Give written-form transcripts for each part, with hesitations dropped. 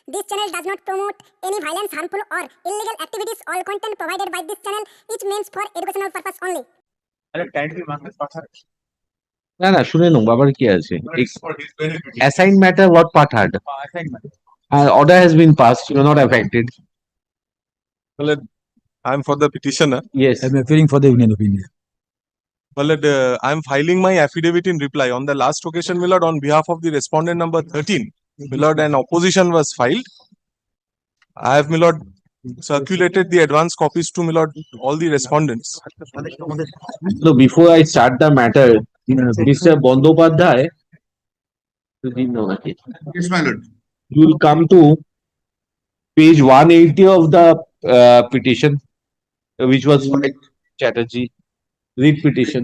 This channel does not promote any violence, harmful or illegal activities. All content provided by this channel is meant for educational purpose only. না না শুনে no বাবার কি আছে assign matter what part had order has been passed, you are not affected. Well, I'm for the petitioner. Yes, I'm appearing for the union opinion. Well, I'm filing my affidavit in reply. On the last occasion, my lord, on behalf of the respondent number 13, my lord, an opposition was filed. I have, my lord, circulated the advance copies to, my lord, all the respondents. so before I start the matter, Mr. Bandopadhyay, Yes, my lord. you will come to page 180 of the petition, which was filed by Chatterjee. Read petition,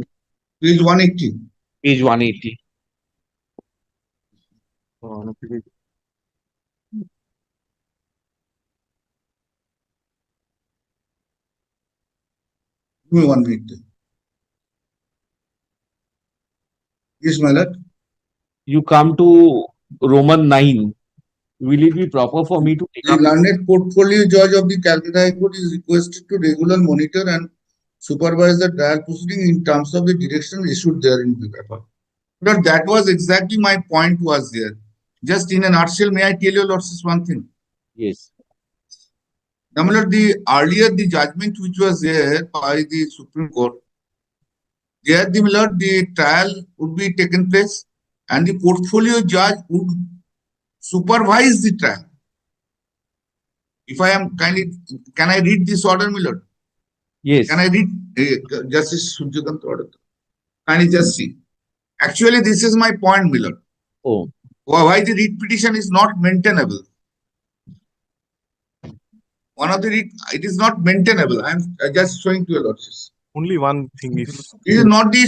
Page 180. page 180. Give me 1 minute. Yes, my lord. You come to Roman 9. Will it be proper for me to take The up? learned portfolio judge of the Calcutta High Court is requested to regular monitor and supervise the trial proceeding in terms of the direction issued there in the paper. But that was exactly my point was there. Just in a nutshell, may I tell you lordships one thing? Yes. Now, my lord, the judgment which was there by the Supreme Court, there my lord, the trial would be taken place and the portfolio judge would supervise the trial. If I am kindly, can I read this order, my lord? Yes. Can I read Justice Surjakant order? Kindly just see. Actually, this is my point, my lord. Oh, Why the writ petition is not maintainable. One of the writ, it is not maintainable. I am just showing to your lordships. Only one thing is, It is not the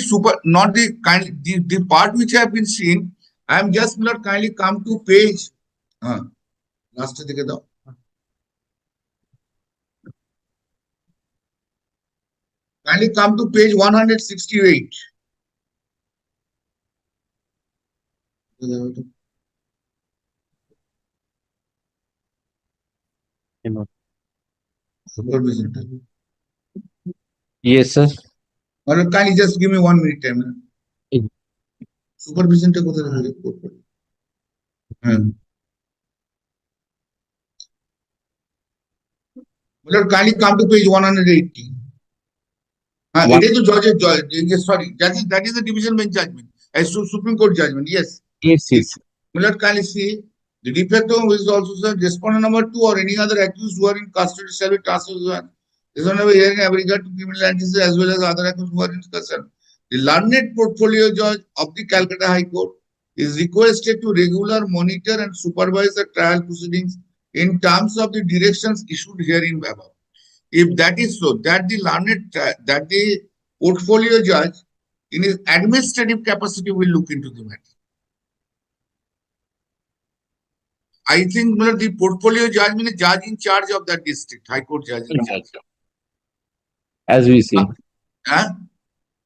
part which I have been seen. I am just not kindly come to page. Last dike dao. Kindly come to page 168. Supervision. yes, sir. Or kindly just give me 1 minute time. Mm. Supervision ta kothay rakha Well, kindly come to page 180. It is the judge, sorry, that is the division bench judgment. As to Supreme Court judgment, yes. Yes, yes. Well, kindly see, the defect of is also said, respondent number 2 or any other accused who are in custody shall be transferred to one. This one over hearing have regard to criminal entities as well as other accused who are in custody. The learned portfolio judge of the Calcutta High Court is requested to regular monitor and supervise the trial proceedings in terms of the directions issued herein above. If that is so, that the portfolio judge in his administrative capacity will look into the matter. I think the portfolio judge means judge in charge of that district, High Court judge in charge. As we say.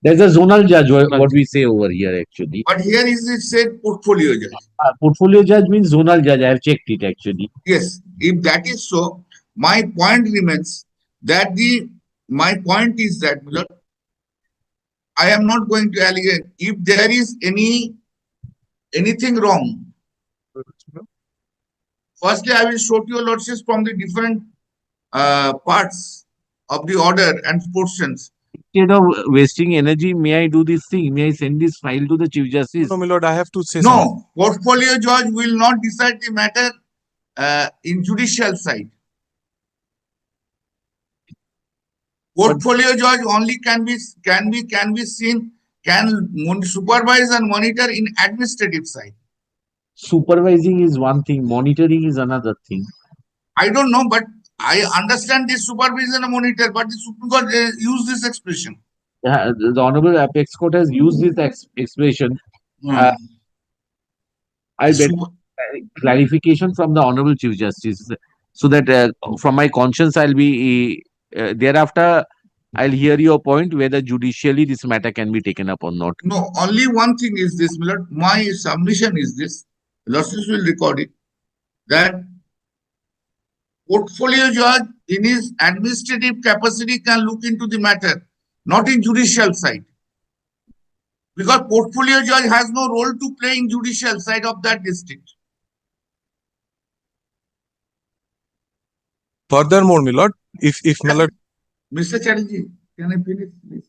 There's a zonal judge, what we say over here actually. But here is it said portfolio judge. Portfolio judge means zonal judge. I have checked it actually. Yes, if that is so, my point remains that my point is that I am not going to allegate if there is anything wrong. Firstly, I will show to your lordships from the different parts of the order and portions. Instead of wasting energy, may I do this thing? May I send this file to the Chief Justice? no, my lord, I have to say something. No, portfolio judge will not decide the matter in judicial side. Portfolio judge only can be seen, can supervise and monitor in administrative side. Supervising is one thing, monitoring is another thing. I don't know, but I understand this supervision and monitor, but the Supreme Court used this expression. The Honorable Apex Court has used this expression. I bet clarification from the Honorable Chief Justice, so that from my conscience I'll be thereafter I'll hear your point whether judicially this matter can be taken up or not. No, only one thing is this, my lord. My submission is this. Lordships will record it. That portfolio judge in his administrative capacity can look into the matter, not in judicial side. Because portfolio judge has no role to play in judicial side of that district. Furthermore, my lord, if my lord, Mr. Chatterjee, can I finish, please?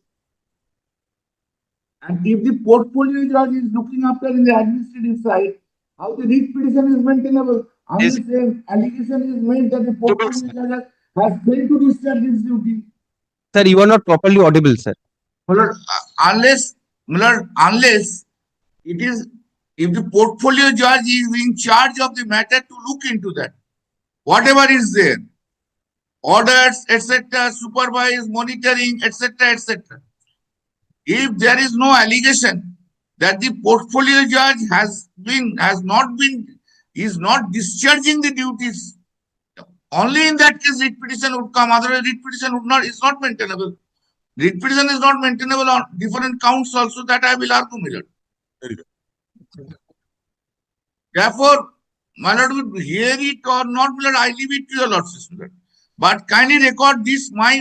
And if the portfolio judge is looking after in the administrative side, how the writ petition is maintainable? Unless an allegation is made that the portfolio judge has failed to discharge his duty. Sir, you are not properly audible, sir. Unless it is, if the portfolio judge is in charge of the matter to look into that, whatever is there, orders, etc., supervise, monitoring, etc., etc. If there is no allegation that the portfolio judge is not discharging the duties, only in that case writ petition would come. Otherwise, writ petition is not maintainable. Writ petition is not maintainable on different counts also, that I will argue, my lord. Very good. Therefore, my lord would hear it or not, my lord, I leave it to your lordship, my lord. But kindly record this, my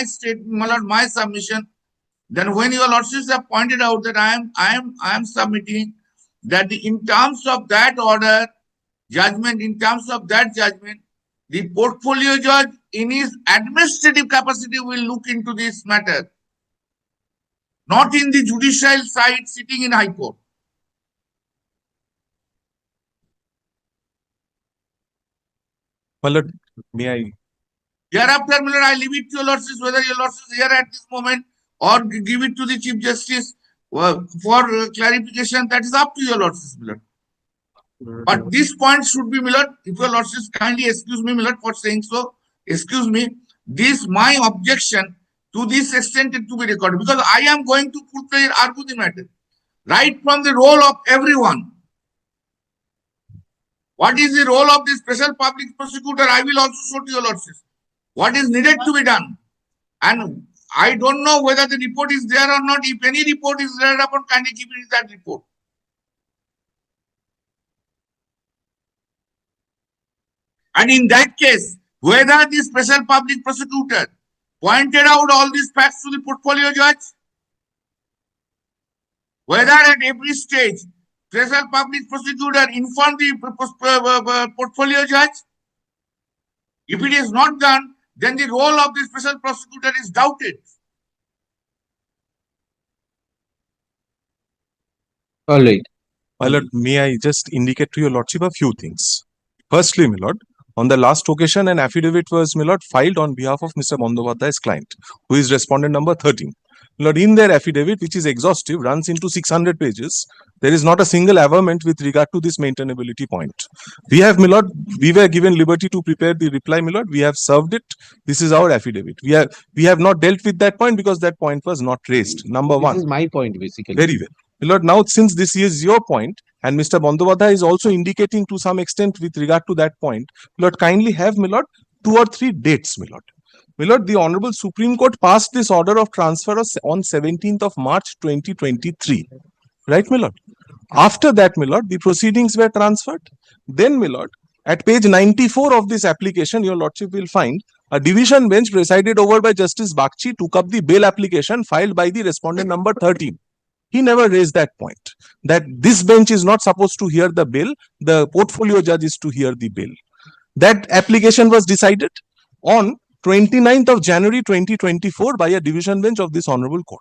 statement, my lord, my submission. Then when your lordships have pointed out that I am submitting that in terms of that order, judgment, the portfolio judge in his administrative capacity will look into this matter, not in the judicial side sitting in High Court. my lord, may I? Hereafter, my lord, I leave it to your lordships, whether your lordships here at this moment or give it to the Chief Justice for clarification. That is up to your lordships, my lord. But this point should be, my lord, if your lordships kindly excuse me, my lord, for saying so, excuse me, this my objection to this extent to be recorded, because I am going to argue the matter right from the role of everyone. What is the role of the special public prosecutor? I will also show to your lordships what is needed to be done. And I don't know whether the report is there or not. If any report is there upon, kindly give me that report. And in that case, whether the special public prosecutor pointed out all these facts to the portfolio judge, whether at every stage special public prosecutor informed the portfolio judge, if it is not done, then the role of the special prosecutor is doubted. All right. My lord, may I just indicate to your lordship a few things? Firstly, my lord, on the last occasion, an affidavit was, my lord, filed on behalf of Mr. Bandyopadhyay's client, who is respondent number 13. My lord, in their affidavit, which is exhaustive, runs into 600 pages, there is not a single averment with regard to this maintainability point. We have, my lord, we were given liberty to prepare the reply, my lord. We have served it. This is our affidavit. We have not dealt with that point because that point was not raised. Number one. This is my point, basically. Very well. My lord, now since this is your point, and Mr. Bandyopadhyay is also indicating to some extent with regard to that point, my lord, kindly have, my lord, 2 or 3 dates, my lord. My lord, the Honorable Supreme Court passed this order of transfer on 17th of March 2023. Right, my lord? After that, my lord, the proceedings were transferred. Then, my lord, at page 94 of this application, your lordship will find a division bench presided over by Justice Bagchi took up the bail application filed by the respondent number 13. He never raised that point, that this bench is not supposed to hear the bail, the portfolio judge is to hear the bail. That application was decided on 29th of January 2024 by a division bench of this honorable court,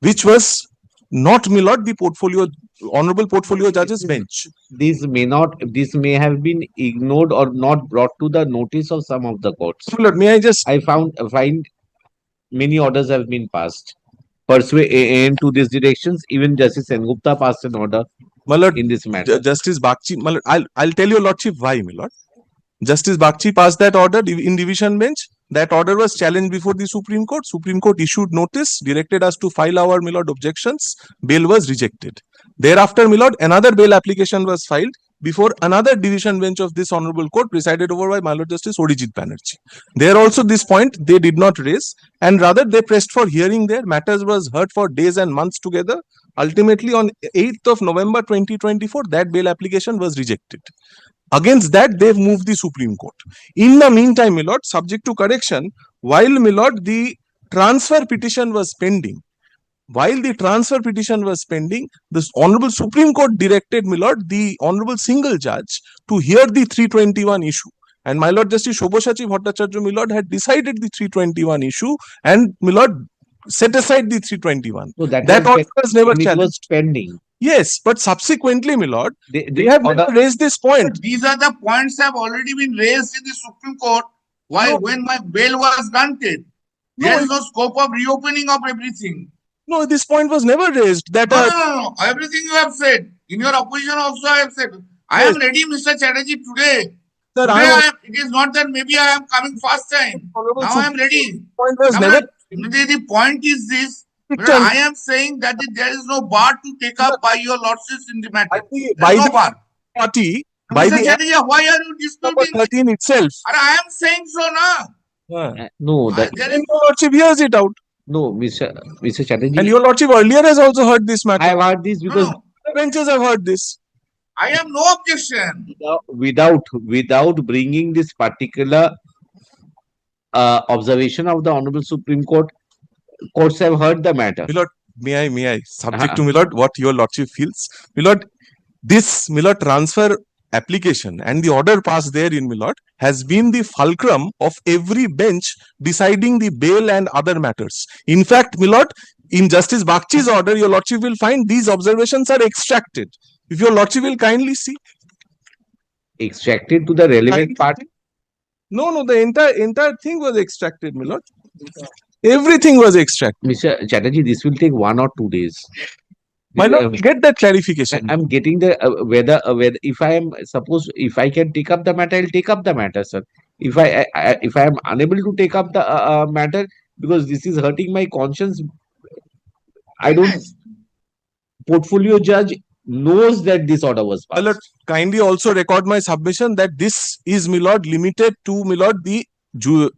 which was not, my lord, the honorable portfolio judge's bench. This may have been ignored or not brought to the notice of some of the courts. My lord, may I just... I find many orders have been passed into these directions. Even Justice Sengupta passed an order, my lord, in this matter. Justice Bagchi, my lord, I'll tell your lordship why, my lord. Justice Bagchi passed that order in division bench. That order was challenged before the Supreme Court. Supreme Court issued notice, directed us to file our, my lord, objections. Bail was rejected. Thereafter, my lord, another bail application was filed before another division bench of this honorable court presided over by my lord Justice Orijit Banerjee. There also this point they did not raise, and rather they pressed for hearing there. Matters was heard for days and months together. Ultimately, on 8th of November 2024, that bail application was rejected. Against that, they've moved the Supreme Court. In the meantime, my lord, subject to correction, while my lord, the transfer petition was pending, the Honorable Supreme Court directed, my lord, the Honorable Single Judge to hear the 321 issue. And my lord, Justice Shobhashachi Bhattacharya, my lord, had decided the 321 issue and, my lord, set aside the 321. So that That was order was never it was challenged. pending. Yes, but subsequently, my lord, They they have order- never raised this point. These are the points have already been raised in the Supreme Court. Why, No. when my bail was granted, No, there is no scope of reopening of everything. No, this point was never raised. That No. Everything you have said. In your opposition also I have said. I am ready, Mr. Chatterjee, today. Sir, It is not that maybe I am coming first time. Now I am ready. point was Now, never. the point is this. But I am saying that there is no bar to take up by your lordships in the matter. There is no bar. Party, by Mr. the Chatterjee, why are you number disputing? 13 itself. I am saying so now. No, that There Then is your lordship hears it out. no, Mr. Chatterjee. And your lordship earlier has also heard this matter. I have heard this because no. The benches have heard this. I have no objection. without bringing this particular observation of the Honorable Supreme Court, courts have heard the matter. My lord, may I, subject to my lord, what your lordship feels. My lord, this, my lord, transfer application and the order passed therein, my lord, has been the fulcrum of every bench deciding the bail and other matters. In fact, my lord, in Justice Bagchi's order, your lordship will find these observations are extracted. If your lordship will kindly see. Extracted to the relevant part. No, the entire thing was extracted, my lord. Everything was extracted. Mr. Chatterjee, this will take 1 or 2 days. My lord, get that clarification. I'm getting the whether if I can take up the matter, I'll take up the matter, sir. If I am unable to take up the matter because this is hurting my conscience, I don't. Portfolio judge knows that this order was My passed. lord, kindly also record my submission that this is, my lord, limited to, my lord, the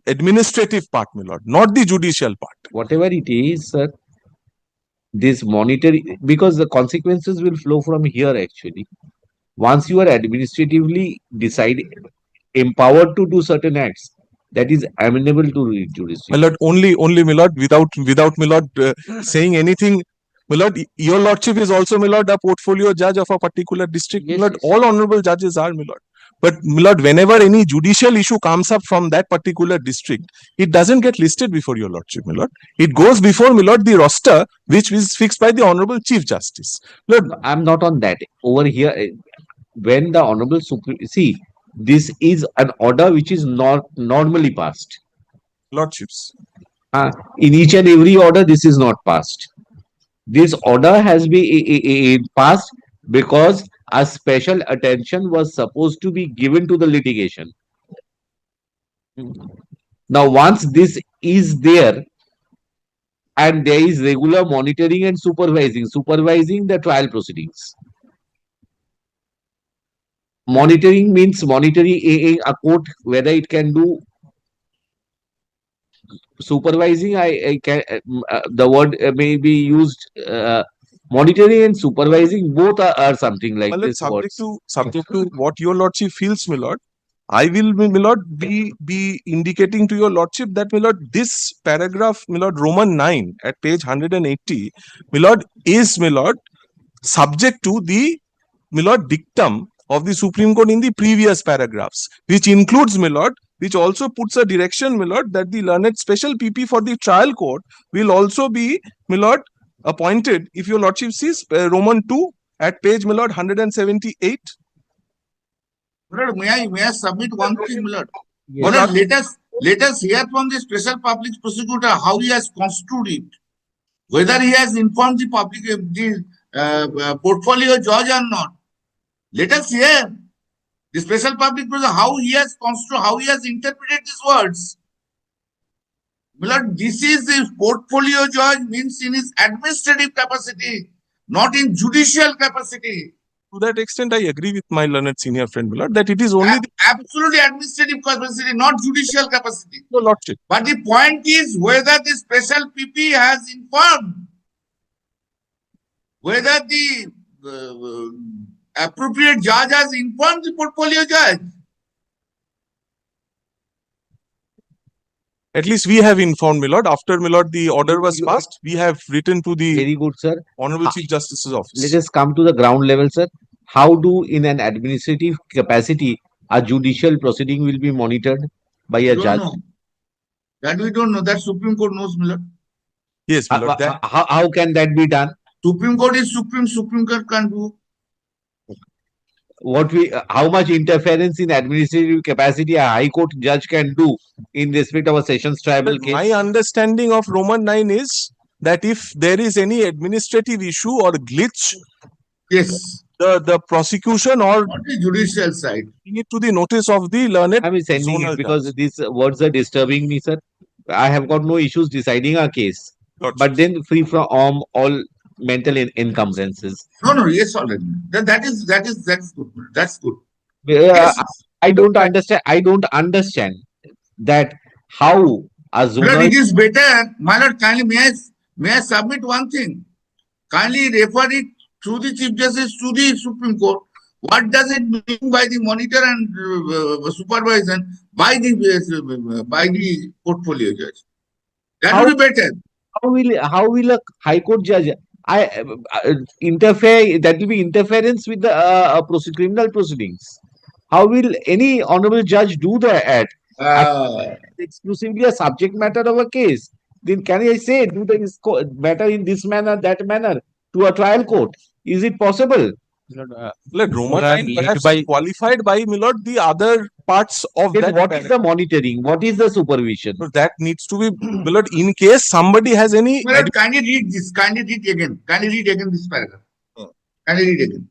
administrative part, my lord, not the judicial part. Whatever it is, sir, this monetary, because the consequences will flow from here actually. Once you are administratively empowered to do certain acts, that is amenable to My jurisdiction. lord, only, my lord, without, my lord, saying anything. My lord, your lordship is also, my lord, a portfolio judge of a particular district. Yes, My lord, yes. all honorable judges are, my lord. But, my lord, whenever any judicial issue comes up from that particular district, it doesn't get listed before your lordship, my lord. It goes before, my lord, the roster, which is fixed by the Honorable Chief Justice. Lord, I'm not on that. Over here, when the Honorable Supreme, see, this is an order which is not normally passed. lordships. In each and every order, this is not passed. This order has been passed because a special attention was supposed to be given to the litigation. Now, once this is there, and there is regular monitoring and supervising the trial proceedings. Monitoring means monitoring a court whether it can do supervising. I can the word may be used. Monitoring and supervising both are something like My lord, this. subject to what your lordship feels, my lord, I will, my lord, be indicating to your lordship that, my lord, this paragraph, my lord, Roman 9 at page 180, my lord, is, my lord, subject to the, my lord, dictum of the Supreme Court in the previous paragraphs, which includes, my lord, which also puts a direction, my lord, that the learned special PP for the trial court will also be, my lord, appointed, if your lordship sees Roman 2 at page, my lord, 178. Lord, may I submit one thing, Lord? Yes. Lord, let us hear from the special public prosecutor how he has construed it, whether he has informed the public, the portfolio judge or not. Let us hear the special public prosecutor how he has construed, how he has interpreted these words. Lord, this is the portfolio judge means in his administrative capacity, not in judicial capacity. To that extent, I agree with my learned senior friend, my lord, that it is only the Absolutely administrative capacity, not judicial capacity. your lordship. But the point is whether the special PP has informed, whether the appropriate judge has informed the portfolio judge. At least we have informed, my lord. After, my lord, the order was passed, we have written to the Very good, sir. Honorable Chief Justice's Let office. us come to the ground level, sir. How do, in an administrative capacity, a judicial proceeding will be monitored by We a don't judge? know. That we don't know. That Supreme Court knows, my lord. Yes, my lord. That How can that be done? Supreme Court is supreme. Supreme Court can do. How much interference in administrative capacity a high court judge can do in respect of a sessions tribal case? my understanding of Roman 9 is that if there is any administrative issue or glitch, Yes. the prosecution or Not the judicial side. bring it to the notice of the learned I'm sending zonal it because judge. these words are disturbing me, sir. I have got no issues deciding a case, Lordship. but then free from all mental encumbrances. No, yes, already. That's good. That's good. Uh, I don't understand. I don't understand that how a But zonal. it is better, my lord, kindly may I submit one thing? Kindly refer it through the Chief Justice to the Supreme Court. What does it mean by the monitor and supervision by the portfolio judge? That would be better. How will a high court judge interfere? That will be interference with the criminal proceedings. How will any honorable judge do that? Exclusively a subject matter of a case. Then can I say do the matter in this manner, that manner to a trial court? Is it possible? Like Roman 9 perhaps qualified by, my lord, the other parts of Then that. what is the monitoring? What is the supervision? So that needs to be, my lord, in case somebody has any. My lord, kindly read this. Kindly read again. Kindly read again this paragraph. Kindly read again.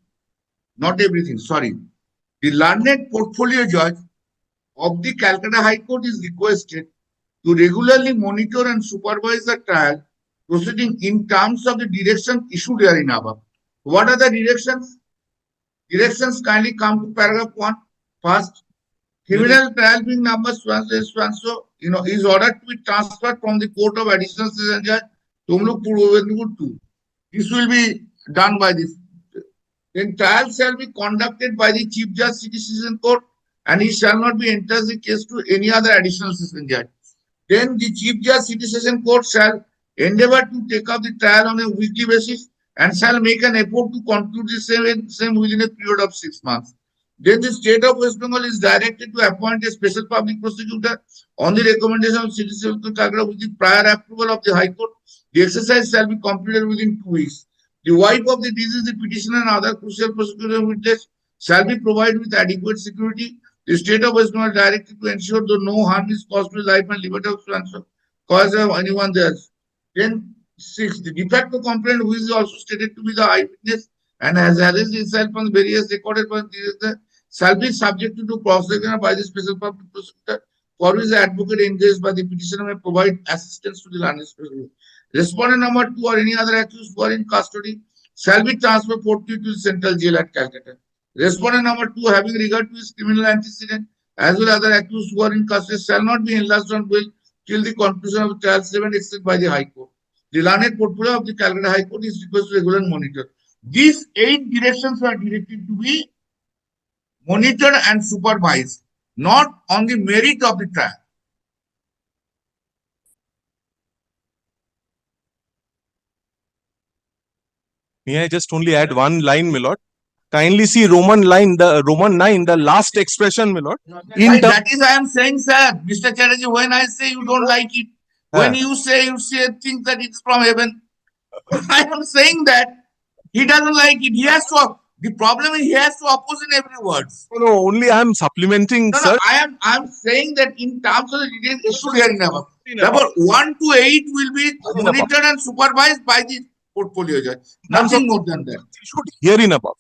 Not everything. Sorry. The learned portfolio judge of the Calcutta High Court is requested to regularly monitor and supervise the trial proceeding in terms of the direction issued herein above. What are the directions? Directions kindly come to paragraph 1. First, criminal trial being number so is ordered to be transferred from the Court of Additional Session Judge Tumluk Purvendipur 2. This will be done by this. Then trial shall be conducted by the Chief Judge City Session Court, and he shall not be entrust the case to any other additional session judge. Then the Chief Judge City Session Court shall endeavor to take up the trial on a weekly basis and shall make an effort to conclude the same within a period of 6 months. Then the State of West Bengal is directed to appoint a special public prosecutor on the recommendation of City Session Court with the prior approval of the High Court. The exercise shall be completed within 2 weeks. The wife of the deceased, the petitioner and other crucial prosecutor witness shall be provided with adequate security. The State of West Bengal is directed to ensure that no harm is caused to life and liberty of cause of anyone there. Then 6. The de facto complainant, who is also stated to be the eyewitness and has alleged himself on various recorded shall be subjected to cross-examination by the special public prosecutor, for which the advocate engaged by the petitioner may provide assistance to the learned prosecutor. Respondent number 2 or any other accused who are in custody shall be transferred forthwith to the central jail at Calcutta. Respondent number 2, having regard to his criminal antecedent as well as other accused who are in custody, shall not be enlarged on bail till the conclusion of the trial 7 except by the High Court. The learned portfolio of the Calcutta High Court is requested to regular monitor. These 8 directions are directed to be monitored and supervised, not on the merit of the trial. May I just only add one line, my lord? Kindly see Roman 9, the last expression, my lord. That is, I am saying, sir, Mr. Chatterjee, when I say you don't like it, when you say things that it's from heaven, I am saying that he doesn't like it. He has to. The problem is he has to oppose in every word. No, only I am supplementing, No, sir. I am saying that in terms of the details issued here in above. Number 1 to 8 will be monitored and supervised by the portfolio judge. Nothing more than that. Herein above.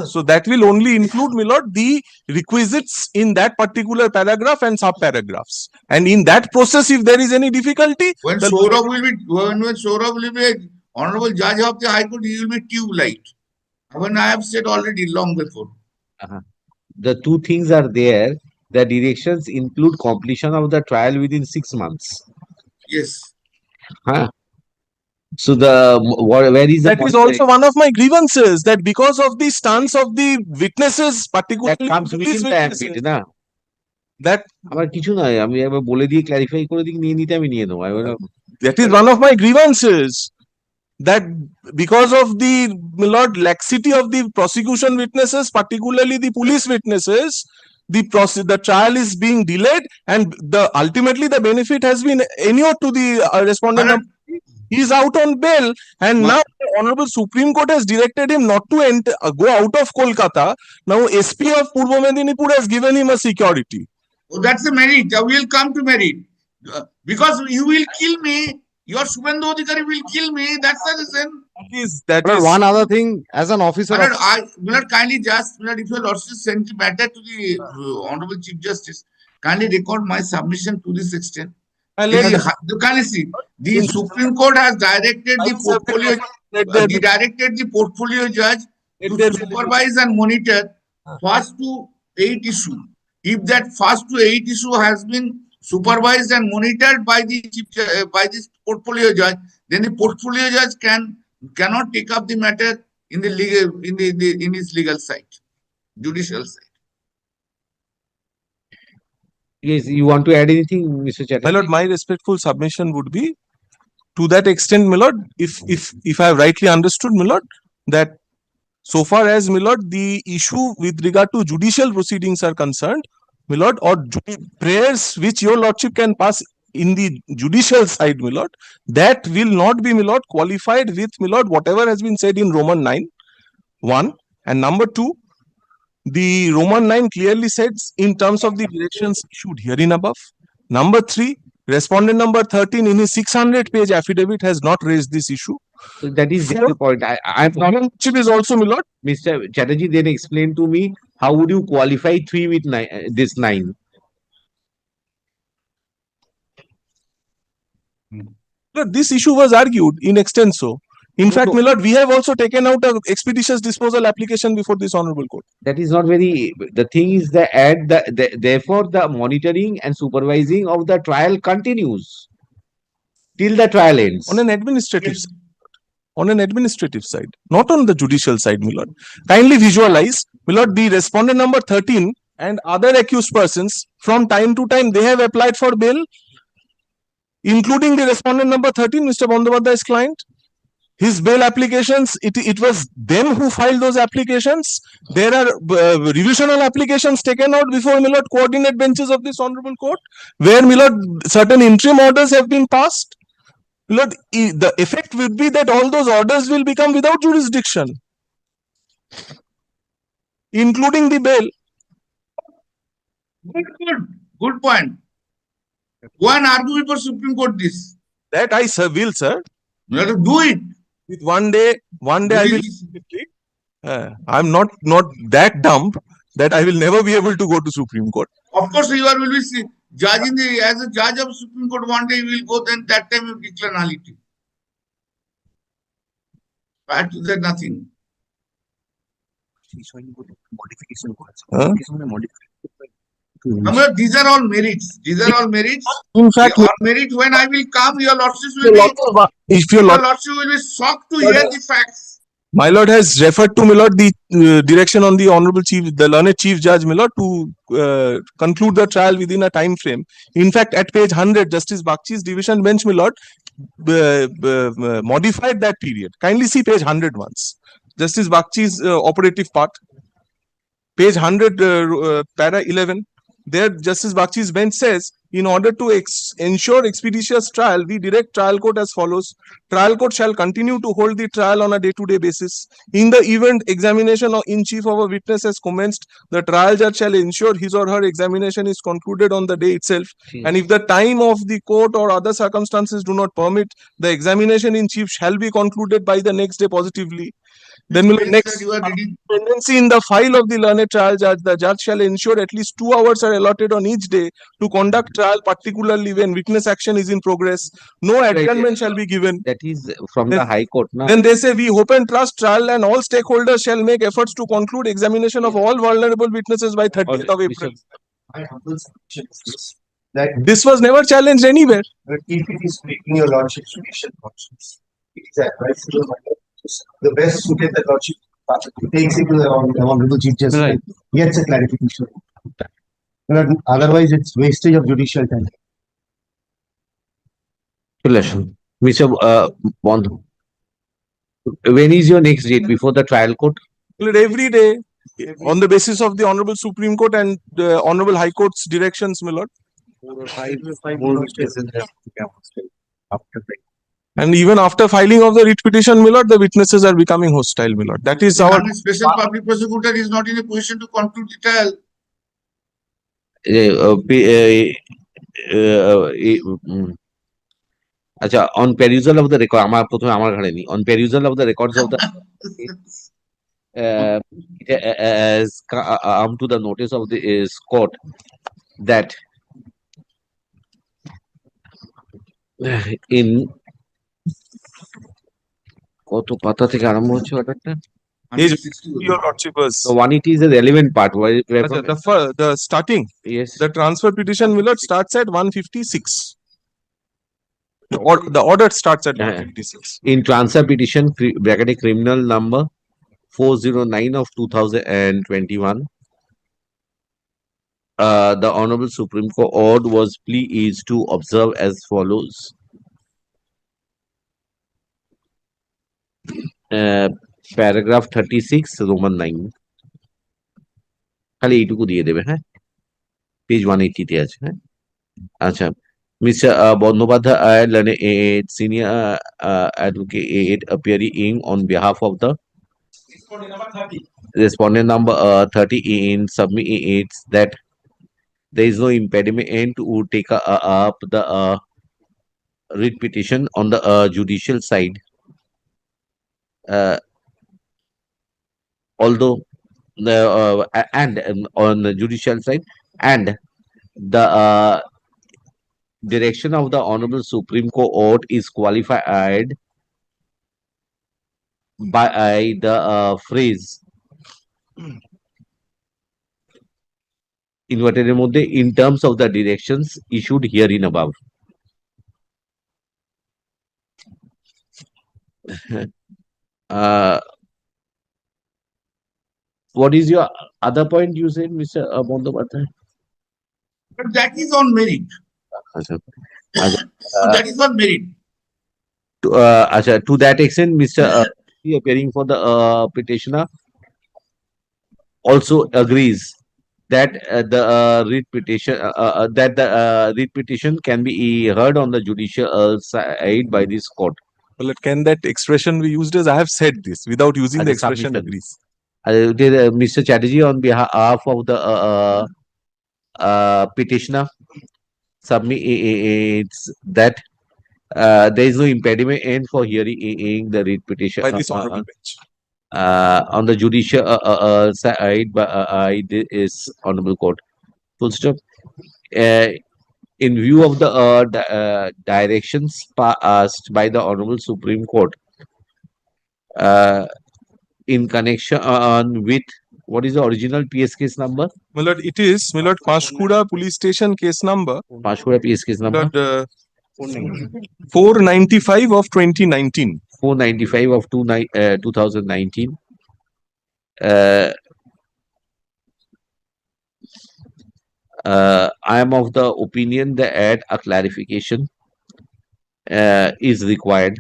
So that will only include, my lord, the requisites in that particular paragraph and sub-paragraphs. And in that process, if there is any difficulty, when Saurabh will be an honorable judge of the High Court, he will be tube light. When I have said already long before. The 2 things are there. The directions include completion of the trial within 6 months. Yes. Huh? So where is the That is monitoring? also one of my grievances, that because of the stance of the witnesses, That particularly comes police within the ambit, witnesses, না? that আমার কিছু নয়, আমি একবার বলে দিয়ে clarify করে দিই, নিয়ে নিতে আমি নিয়ে নেবো। that is one of my grievances, that because of the, my lord, laxity of the prosecution witnesses, particularly the police witnesses, the trial is being delayed, and ultimately the benefit has been inured to the respondent. Madam, He is out on bail, and Ma- now the Honorable Supreme Court has directed him not to go out of Kolkata. Now SP of Purbo Medinipur has given him a security. Oh, that's the merit. I will come to merit. Because you will kill me. Your Subhendu Adhikari will kill me. That's the reason. That But is one other thing, as an officer But of I will not kindly just, if your lordship sent the matter to the Honorable Chief Justice, kindly record my submission to this extent. You can see, the Supreme Court has directed the portfolio, directed the portfolio judge to supervise and monitor first to 8 issue. If that first to 8 issue has been supervised and monitored by the by this portfolio judge, then the portfolio judge cannot take up the matter in the legal in his legal side, judicial side. Yes, you want to add anything, Mr. my Chatterjee? lord, my respectful submission would be, to that extent, my lord, if I have rightly understood, my lord, that so far as, my lord, the issue with regard to judicial proceedings are concerned, my lord, or prayers which your lordship can pass in the judicial side, my lord, that will not be, my lord, qualified with, my lord, whatever has been said in Roman 9, 1, and number 2, the Roman 9 clearly says in terms of the directions issued herein above. Number 3, respondent number 13 in his 600-page affidavit has not raised this issue. So that is the point. I'm not. Lordship is also, my lord. Mr. Chatterjee, then explain to me how would you qualify 3 with 9, this 9? Lord, this issue was argued in extenso. In fact, my lord, we have also taken out an expeditious disposal application before this honorable court. That is not very. The thing is that therefore the monitoring and supervising of the trial continues till the trial ends. On an administrative side. On an administrative side, not on the judicial side, my lord. Kindly visualize, my lord, the respondent number 13 and other accused persons, from time to time, they have applied for bail, including the respondent number 13, Mr. Bandyopadhyay's client. His bail applications, it was them who filed those applications. There are revisional applications taken out before, my lord, coordinate benches of this honorable court, where, my lord, certain interim orders have been passed. Lord, the effect would be that all those orders will become without jurisdiction, including the bail. Good point. Go and argue before Supreme Court this. That I will, sir. You have to do it. With one day I will. I'm not that dumb that I will never be able to go to Supreme Court. Of course, you will be judge as a judge of Supreme Court. One day you will go, then that time you declare nullity. Prior to that, nothing. These are all merits. These are all merits. In fact, all merits. When I will come, your lordship will be. Your lordship will be shocked to hear the facts. My lord has referred to, my lord, the direction on the honorable chief, the learned chief judge, my lord, to conclude the trial within a time frame. In fact, at page 100, Justice Bagchi's division bench, my lord, modified that period. Kindly see page 100 once. Justice Bagchi's operative part, page 100, para 11. There, Justice Bagchi's bench says, in order to ensure expeditious trial, we direct trial court as follows. Trial court shall continue to hold the trial on a day-to-day basis. In the event examination in chief of a witness has commenced, the trial judge shall ensure his or her examination is concluded on the day itself. And if the time of the court or other circumstances do not permit, the examination in chief shall be concluded by the next day positively. Then next tendency in the file of the learned trial judge, the judge shall ensure at least 2 hours are allotted on each day to conduct trial, particularly when witness action is in progress. No adjournment shall be given. That is from the High Court. Na? Then they say, we hope and trust trial and all stakeholders shall make efforts to conclude examination of all vulnerable witnesses by 30th of April. that This was never challenged anywhere. if it is breaking your lordship's judicial conscience, is advised to the matter. The best suited the lordship takes it to the honorable chief justice Right. and gets a clarification. But otherwise, it's wastage of judicial time. Election. Mr. Bond, when is your next date before the trial court? My lord, every day on the basis of the Honorable Supreme Court and the Honorable High Court's directions, my lord. And even after filing of the writ petition, my lord, the witnesses are becoming hostile, my lord. That is our. The special public prosecutor is not in a position to conclude the trial. আচ্ছা, on perusal of the record, আমার প্রথমে আমার ঘাড়ে নি, on perusal of the records of the it has come to the notice of the court that in কত পাতা থেকে আরম্ভ হচ্ছে অর্ডারটা? Your lordship was. So one, it is a relevant part. The starting, Yes. the transfer petition, my lord, starts at 156. The order starts at 156. In transfer petition, bracket criminal number 409 of 2021. The Honorable Supreme Court was pleased to observe as follows. Paragraph 36, Roman 9. খালি এইটুকু দিয়ে দেবে, হ্যাঁ, page 180 তে আছে, হ্যাঁ। আচ্ছা, Mr. Bandyopadhyay, senior advocate appearing on behalf of the respondent number 30 in submits that there is no impediment to take up the writ petition on the judicial side. Although the and on the judicial side, and the direction of the Honorable Supreme Court is qualified by the phrase inverted মধ্যে in terms of the directions issued herein above. What is your other point you said, Mr. Bandyopadhyay? But that is on merit. So that is on merit. To that extent, Mr. Appearing for the petitioner also agrees that the writ petition can be heard on the judicial side by this court. Well, can that expression be used as I have said this without using the As a expression submission. agrees? Mr. Chatterjee, on behalf of the petitioner, submits that there is no impediment for hearing the writ petition By this honorable bench. on the judicial side by this honorable court. Full stop. In view of the directions passed by the Honorable Supreme Court in connection with what is the original PS case number? My lord, it is, my lord, Pashkura police station case number. Pashkura PS case My number lord, 495 of 2019. 495 of 2019. I am of the opinion that a clarification is required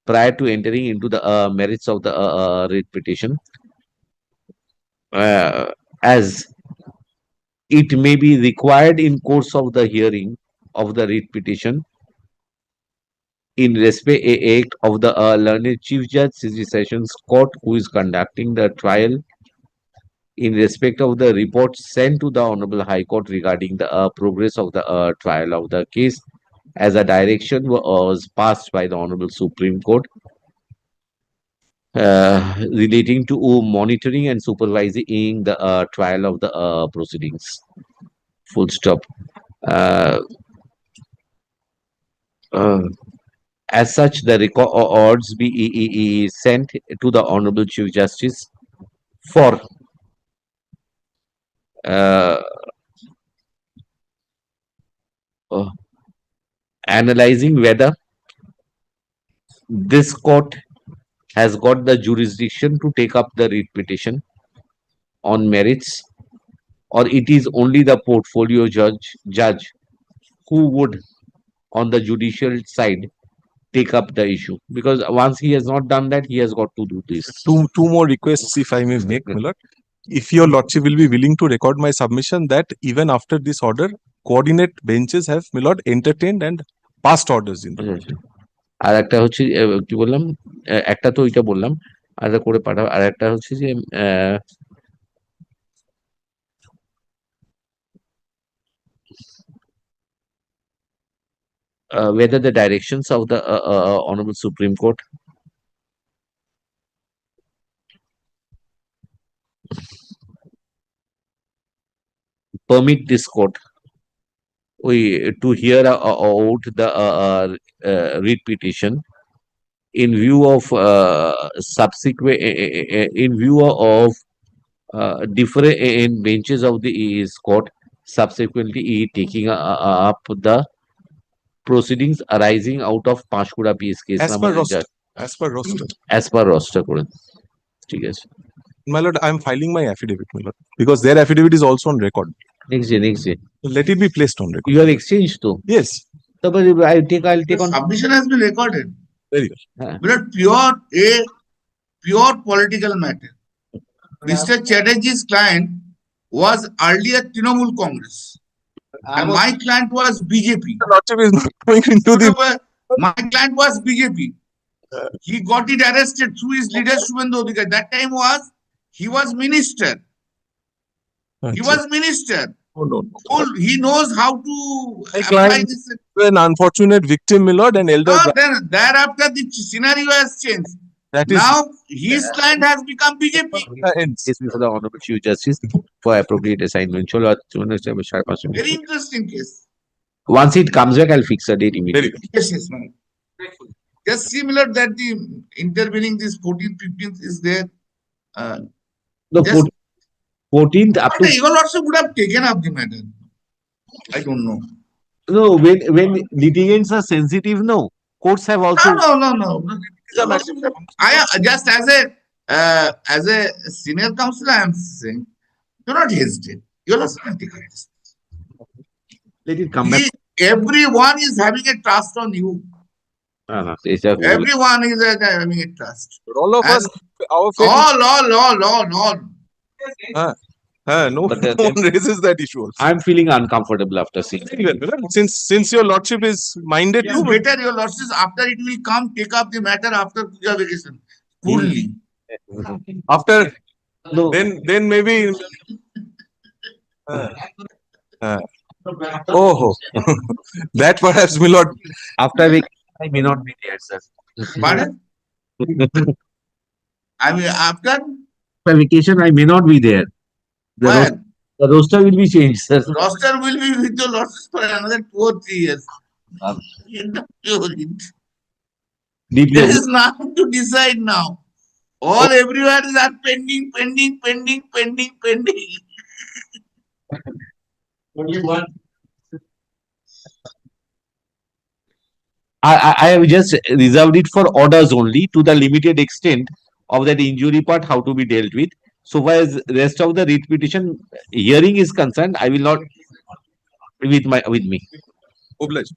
prior to entering into the merits of the writ petition, as it may be required in course of the hearing of the writ petition in respect of the learned Chief Judge, CG Sessions Court, who is conducting the trial, in respect of the report sent to the Honorable High Court regarding the progress of the trial of the case, as a direction was passed by the Honorable Supreme Court relating to monitoring and supervising the trial of the proceedings. Full stop. As such, the records be sent to the Honorable Chief Justice for analyzing whether this court has got the jurisdiction to take up the writ petition on merits, or it is only the portfolio judge who would, on the judicial side, take up the issue? Because once he has not done that, he has got to do this. Two more requests, if I may make, Milord. If your lordship will be willing to record my submission that even after this order, coordinate benches have, Milord, entertained and passed orders in the matter. আর একটা হচ্ছে কি বললাম, একটা তো ওইটা বললাম, আর একটা করে পাঠাও। আর একটা হচ্ছে যে whether the directions of the Honorable Supreme Court permit this court to hear out the writ petition in view of subsequent in view of different benches of the court subsequently taking up the proceedings arising out of Panchkura PS case. As per roster. As per roster. As per roster করে ঠিক আছে। My lord, I am filing my affidavit, my lord, because their affidavit is also on record. Next day. Let it be placed on record. You have exchanged to. Yes. তারপরে I'll take The on. submission has been recorded. Very good. But pure political matter. Mr. Chatterjee's client was earlier Trinamool Congress. And my client was BJP. The lordship is not going into the. My client was BJP. He got it arrested through his leader Shubhendu Adhikar. That time he was minister. He was minister. Oh, no. He knows how to My apply client this. an unfortunate victim, my lord, and elder. No, then thereafter the scenario has changed. That is. Now his client has become BJP. Ends. Case before the Honorable Chief Justice for appropriate assignment. চলো আর 5:30 Very interesting case. Once it comes back, I'll fix a date Very immediately. good. Yes, ma'am. Just similar that the intervening this 14th, 15th is there. No, Just- 14th up But to Eagle also would have taken up the matter. I don't know. no, when litigants are sensitive, no. Courts have also No. I just as a senior counselor, I am saying, do not hesitate. You also can take this. let it come back. Everyone is having a trust on you. It's a- Everyone is having a trust. All of us, And our faith. all. No But one raises that issue also. I'm feeling uncomfortable after seeing Very well, my lord. Since your lordship is minded It is to. better your losses after it will come, take up the matter after Puja vacation. Fully. After no. then maybe. Oh, that perhaps, my lord. After I may not be there, sir. Pardon? I mean, after After vacation, I may not be there. The, when the roster will be changed, sir. roster will be with your losses for another 2 or 3 years. Deeply. There is nothing to decide now. All everywhere is are pending. I have just reserved it for orders only to the limited extent of that injury part, how to be dealt with. So far as rest of the writ petition hearing is concerned, I will not with me. Obliged.